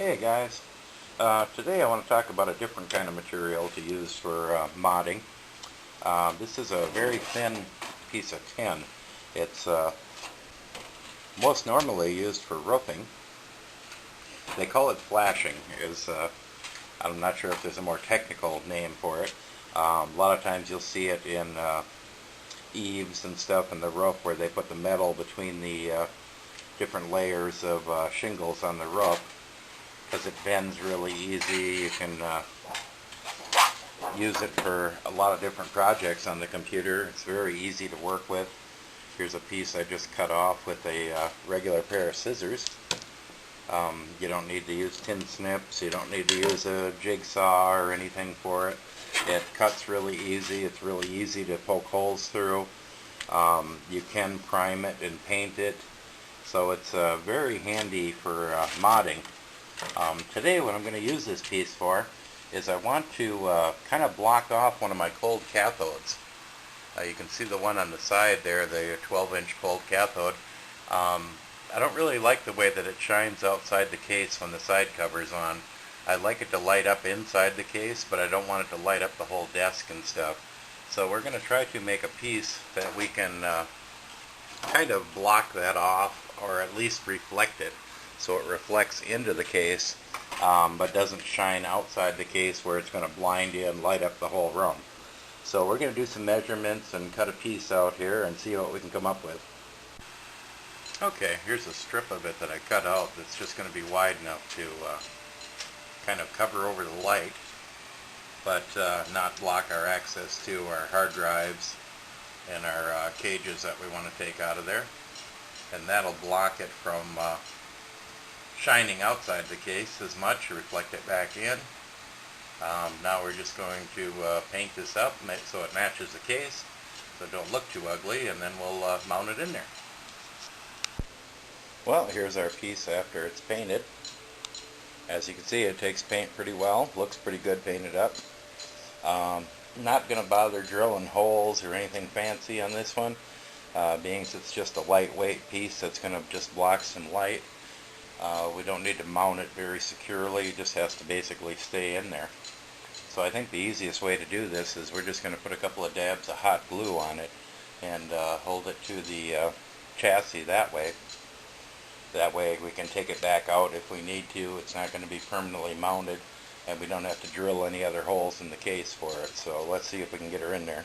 Hey guys, today I want to talk about a different kind of material to use for modding. This is a very thin piece of tin. It's most normally used for roofing. They call it flashing. I'm not sure if there's a more technical name for it. A lot of times you'll see it in eaves and stuff in the roof where they put the metal between the different layers of shingles on the roof, because it bends really easy. You can use it for a lot of different projects on the computer. It's very easy to work with. Here's a piece I just cut off with a regular pair of scissors. You don't need to use tin snips. You don't need to use a jigsaw or anything for it. It cuts really easy. It's really easy to poke holes through. You can prime it and paint it. So it's very handy for modding. Today what I'm going to use this piece for is I want to kind of block off one of my cold cathodes. You can see the one on the side there, the 12-inch cold cathode. I don't really like the way that it shines outside the case when the side cover's on. I like it to light up inside the case, but I don't want it to light up the whole desk and stuff. So we're going to try to make a piece that we can kind of block that off, or at least reflect it, so it reflects into the case, but doesn't shine outside the case where it's going to blind you and light up the whole room. So we're going to do some measurements and cut a piece out here and see what we can come up with. Okay, here's a strip of it that I cut out that's just going to be wide enough to kind of cover over the light, but not block our access to our hard drives and our cages that we want to take out of there. And that'll block it from shining outside the case as much, reflect it back in. Now we're just going to paint this up so it matches the case, so it don't look too ugly, and then we'll mount it in there. Well, here's our piece after it's painted. As you can see, it takes paint pretty well, looks pretty good painted up. Not going to bother drilling holes or anything fancy on this one, being it's just a lightweight piece that's going to just block some light. We don't need to mount it very securely, it just has to basically stay in there. So I think the easiest way to do this is we're just going to put a couple of dabs of hot glue on it and hold it to the chassis that way. That way we can take it back out if we need to. It's not going to be permanently mounted, and we don't have to drill any other holes in the case for it. So let's see if we can get her in there.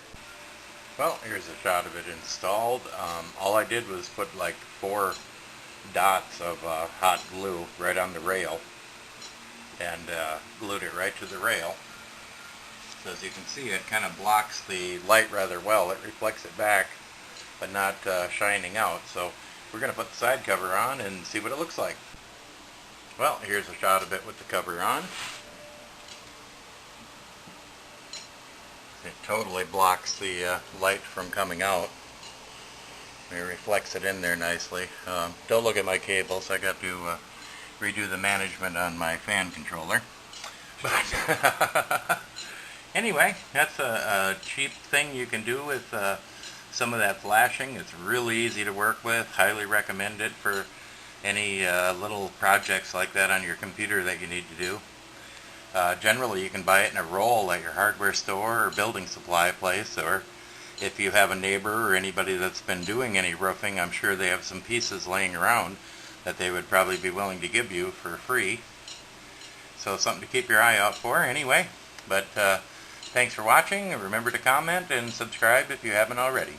Well, here's a shot of it installed. All I did was put like 4 dots of hot glue right on the rail and glued it right to the rail. So as you can see, it kind of blocks the light rather well. It reflects it back, but not shining out. So we're going to put the side cover on and see what it looks like. Well, here's a shot of it with the cover on. It totally blocks the light from coming out. It reflects it in there nicely. Don't look at my cables. I got to redo the management on my fan controller. But anyway, that's a cheap thing you can do with some of that flashing. It's really easy to work with. Highly recommend it for any little projects like that on your computer that you need to do. Generally you can buy it in a roll at your hardware store or building supply place, or if you have a neighbor or anybody that's been doing any roofing, I'm sure they have some pieces laying around that they would probably be willing to give you for free. So something to keep your eye out for anyway. But thanks for watching, and remember to comment and subscribe if you haven't already.